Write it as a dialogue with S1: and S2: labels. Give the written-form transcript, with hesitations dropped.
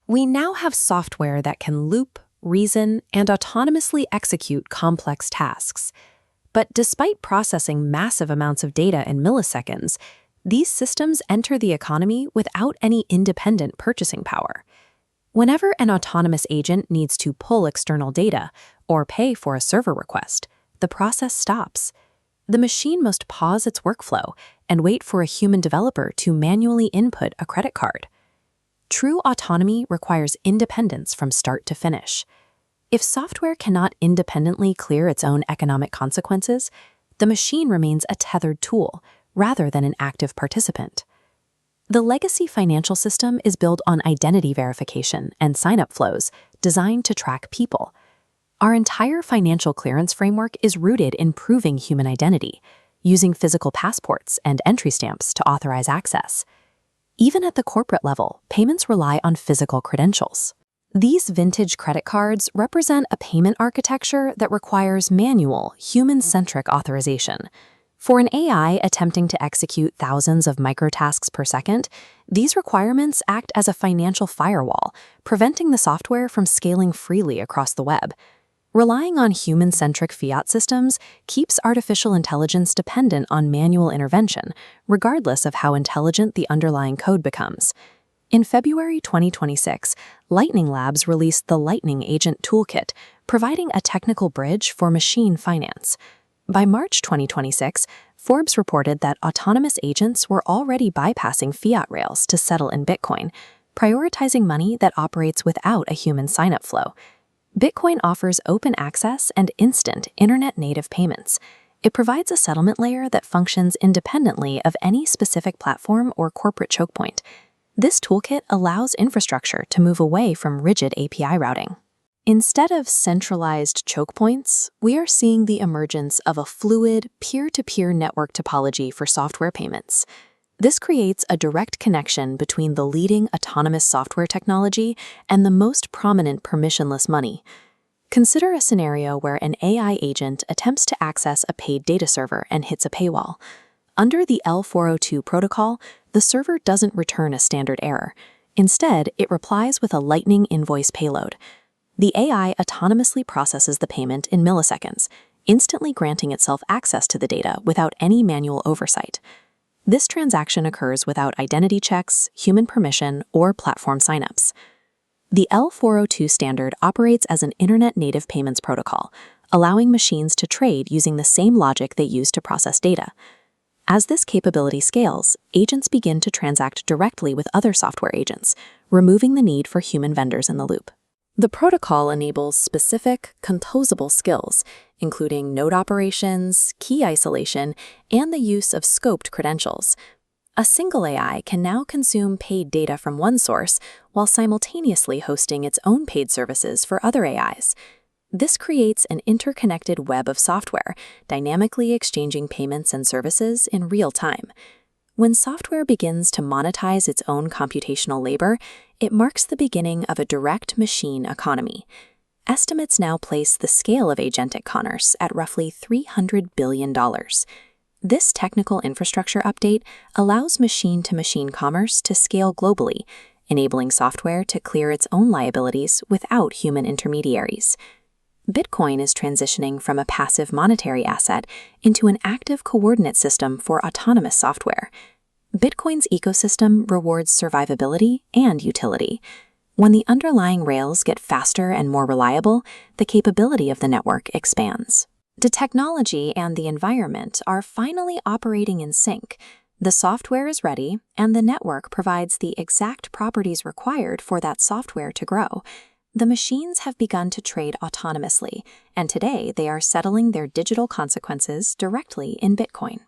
S1: We now have software that can loop, reason, and autonomously execute complex tasks. But despite processing massive amounts of data in milliseconds, these systems enter the economy without any independent purchasing power. Whenever an autonomous agent needs to pull external data or pay for a server request, the process stops. The machine must pause its workflow and wait for a human developer to manually input a credit card. True autonomy requires independence from start to finish. If software cannot independently clear its own economic consequences, the machine remains a tethered tool rather than an active participant. The legacy financial system is built on identity verification and sign-up flows designed to track people. Our entire financial clearance framework is rooted in proving human identity, using physical passports and entry stamps to authorize access. Even at the corporate level, payments rely on physical credentials. These vintage credit cards represent a payment architecture that requires manual, human-centric authorization. For an AI attempting to execute thousands of microtasks per second, these requirements act as a financial firewall, preventing the software from scaling freely across the web. Relying on human-centric fiat systems keeps artificial intelligence dependent on manual intervention, regardless of how intelligent the underlying code becomes. In February 2026, Lightning Labs released the Lightning Agent Toolkit, providing a technical bridge for machine finance. By March 2026, Forbes reported that autonomous agents were already bypassing fiat rails to settle in Bitcoin, prioritizing money that operates without a human sign-up flow. Bitcoin offers open access and instant internet-native payments. It provides a settlement layer that functions independently of any specific platform or corporate choke point. This toolkit allows infrastructure to move away from rigid API routing. Instead of centralized choke points, we are seeing the emergence of a fluid, peer-to-peer network topology for software payments. This creates a direct connection between the leading autonomous software technology and the most prominent permissionless money. Consider a scenario where an AI agent attempts to access a paid data server and hits a paywall. Under the L402 protocol, the server doesn't return a standard error. Instead, it replies with a Lightning invoice payload. The AI autonomously processes the payment in milliseconds, instantly granting itself access to the data without any manual oversight. This transaction occurs without identity checks, human permission, or platform signups. The L402 standard operates as an internet-native payments protocol, allowing machines to trade using the same logic they use to process data. As this capability scales, agents begin to transact directly with other software agents, removing the need for human vendors in the loop. The protocol enables specific, composable skills, including node operations, key isolation, and the use of scoped credentials. A single AI can now consume paid data from one source while simultaneously hosting its own paid services for other AIs. This creates an interconnected web of software, dynamically exchanging payments and services in real time. When software begins to monetize its own computational labor, it marks the beginning of a direct machine economy. Estimates now place the scale of agentic commerce at roughly $300 billion. This technical infrastructure update allows machine-to-machine commerce to scale globally, enabling software to clear its own liabilities without human intermediaries. Bitcoin is transitioning from a passive monetary asset into an active coordinate system for autonomous software. Bitcoin's ecosystem rewards survivability and utility. When the underlying rails get faster and more reliable, the capability of the network expands. The technology and the environment are finally operating in sync. The software is ready, and the network provides the exact properties required for that software to grow. The machines have begun to trade autonomously, and today they are settling their digital consequences directly in Bitcoin.